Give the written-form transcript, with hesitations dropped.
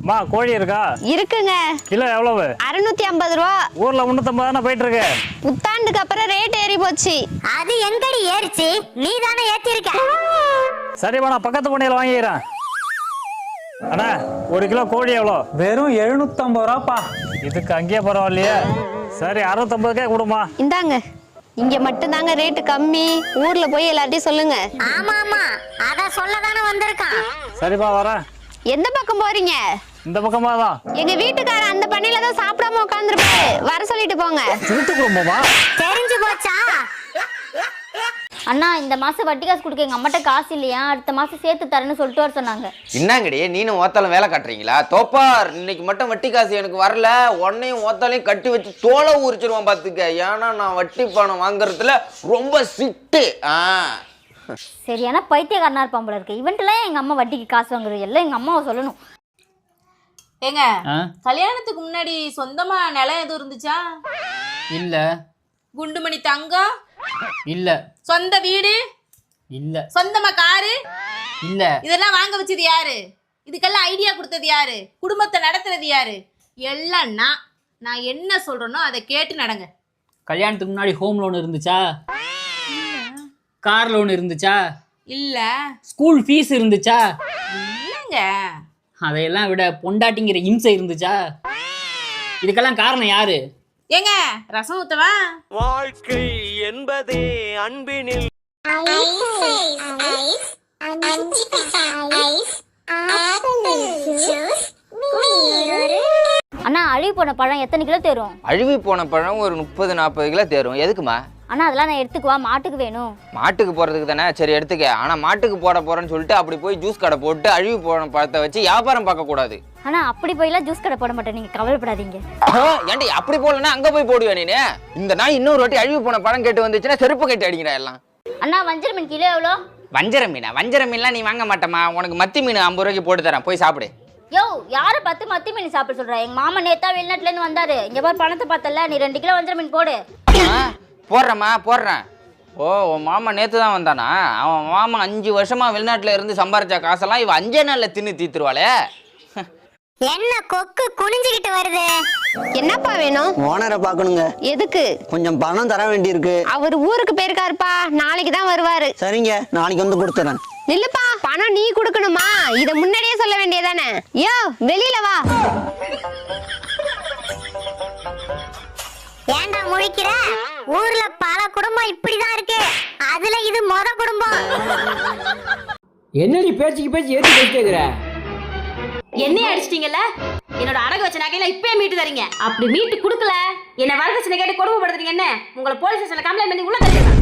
மா கோழி இருக்கா? இருக்குங்க. கிலோ எவ்வளவு? 650 ரூபா. ஊர்ல 350 தானே போயிட்டு இருக்கு. புத்தாண்டுக்கு அப்புறம் ரேட் ஏறி போச்சு. அது எங்கடி ஏறிச்சு? நீ தானே ஏத்திருக்க. சரிம்மா, நான் பக்கத்து பண்ணையில வாங்கிக்கிறேன். அண்ணா 1 கிலோ கோழி எவ்வளோ? வெறும் 750 ரூபாப்பா. இதுக்கு அங்கேயே பரவாயில்லையே. சரி 650 கொடுமா. இந்தாங்க. இங்க மட்டும் தாங்க ரேட்டு கம்மி. ஊர்ல போய் எல்லார்ட்டையும் சொல்லுங்க. ஆமா ஆமா, அத சொல்லதானே வந்திருக்கான். சரிப்பா வரேன். எந்த பக்கம் போறீங்க? இந்த பக்கமா தான். எங்க வீட்டுக்காரர் அந்த பண்ணையில தான் சாப்பிடாம உட்கார்ந்துருப்பாரு. வர சொல்லிட்டு போங்க. திருட்டு குடும்பமா? தெரிஞ்சு போச்சா? அண்ணா இந்த மாசம் வட்டி காசு கொடுக்க எங்க அம்மாட்ட காசு இல்லையா, அடுத்த மாசம் சேர்த்து தரேன்னு சொல்லிட்டு வர சொன்னாங்க. என்னங்கடி நீனும் ஓத்தாலும் வேலை காட்டுறீங்களா? தோப்பார் இன்னைக்கு மட்டும் வட்டி காசு எனக்கு வரல, உன்னையும் ஓத்தாலையும் கட்டி வச்சு தோலை உரிச்சிருவான் பாத்துக்க. ஏன்னா நான் வட்டி பணம் வாங்குறதுல ரொம்ப சிட்டு. சரியான பைத்தியக்காரனா இருப்பான் போல இருக்கு. இவன்ட்டுலாம் எங்க அம்மா வட்டிக்கு காசு வாங்குறது எல்லாம் எங்க அம்மாவை சொல்லணும். ஏங்க கல்யாணத்துக்கு முன்னாடி சொந்தமா நிலம் எதுவும் இருந்துச்சா? இல்ல. குண்டுமணி தங்கம் இல்ல. சொந்த வீடு இல்ல. சொந்தமா காரு இல்ல. இதெல்லாம் வாங்க வச்சது யாரு? இதுக்கெல்லாம் ஐடியா கொடுத்தது யாரு? குடும்பத்தை நடத்துறது யாரு? எல்லாம் நான் என்ன சொல்றேனோ அதை கேட்டு நடங்க. கல்யாணத்துக்கு முன்னாடி ஹோம் லோன் இருந்துச்சா? கார் லோன் இருந்துச்சா? இல்ல. ஸ்கூல் ஃபீஸ் இருந்துச்சா? இல்லங்க. அதையெல்லாம் விட பொண்டாட்டிங்கிற இம்சை இருந்துச்சா? இதுக்கெல்லாம் காரணம் யாரு? ஏங்க ரசம் ஊத்தவா? வாழ்க்கை என்பதே அன்பினில். அண்ணா அழுவி போன பழம் எத்தனை கிலோ தேரும்? அழுவி போன பழம் ஒரு 30-40 கிலோ தேரும். எதுக்குமா? அண்ணா அதெல்லாம் நான் எடுத்துக்குவா, மாட்டுக்கு வேணும். மாட்டுக்கு போறதுக்கு தானே. சரி எடுத்துக்க. ஆனா மாட்டுக்கு போறேன்னு சொல்லிட்டு அப்படி போய் ஜூஸ் கடை போட்டு அழுவி போன பழத்தை வச்சு வியாபாரம் பார்க்க கூடாது. அண்ணா அப்படி போயெல்லாம் ஜூஸ் கடை போட மாட்டேன், நீங்க கவலைப்படாதீங்க. ஏன்டி அப்படி போடலன்னா அங்க போய் போடுவேன் நீனு. இந்த நாய் இன்னொரு வாட்டி அழுவி போன பழம் கேட்டு வந்துச்சுன்னா செருப்பு கட்டி அடிக்கிறா எல்லாம். அண்ணா வஞ்சர மீன் கிலோ எவ்வளோ? வஞ்சர மீன்லாம் நீ வாங்க மாட்டேமா. உனக்கு மத்தி மீன் 50 ரூபாய்க்கு போட்டு தரேன், போய் சாப்பிடு. யோ யாரை பார்த்து மத்தி மீன் சாப்பிட சொல்ற? எங்க மாமா நேத்தா வெளிநாட்டுல இருந்து வந்தாரு. இங்க பாரு பணத்தை பார்த்தல, நீ 2 கிலோ வஞ்சர மீன் போடு. போடுறேன். ஓ உன் மாமா நேத்து தான் வந்தானா? அவன் மாமா 5 வருஷமா வெளிநாட்டுல இருந்து சம்பாரிச்ச காசெல்லாம் இவ 5 நாள்ல தின்னு தீத்துருவாளே. என்ன கொக்கு குனிஞ்சிக்கிட்டு வருது? என்னப்பா வேணும்? ஓனரை பார்க்கணுங்க. எதுக்கு? கொஞ்சம் பணம் தர வேண்டியிருக்கு. அவர் ஊருக்கு போயிருக்காருப்பா, நாளைக்கு தான் வருவாரு. சரிங்க, நாளைக்கு வந்து கொடுத்துறேன். நில்லுப்பா, பணம் நீ கொடுக்கணுமா? இத முன்னாடியே சொல்ல வேண்டியதானே? யோ வெளியில வா. ஏன்டா முழிக்கிற? ஊர்ல பல குடும்பம் இப்படிதான் இருக்கு, அதுல இது மொத குடும்பம். என்னடி பேச்சுக்கு ஏத்தி பேசிட்டேங்கிற? என்னைய அடிச்சிட்டீங்கல்ல? என்னோட அடகு வச்ச நகையில இப்பயே மீட்டு தரீங்க. அப்படி மீட்டு கொடுக்கல என்ன வரதட்சணை கேட்டு கொடுமைப்படுத்துறீங்க. என்ன உங்களை போலீஸ் ஸ்டேஷன்ல கம்ப்ளைண்ட் பண்ணி உள்ள தள்ளிடுறேன்.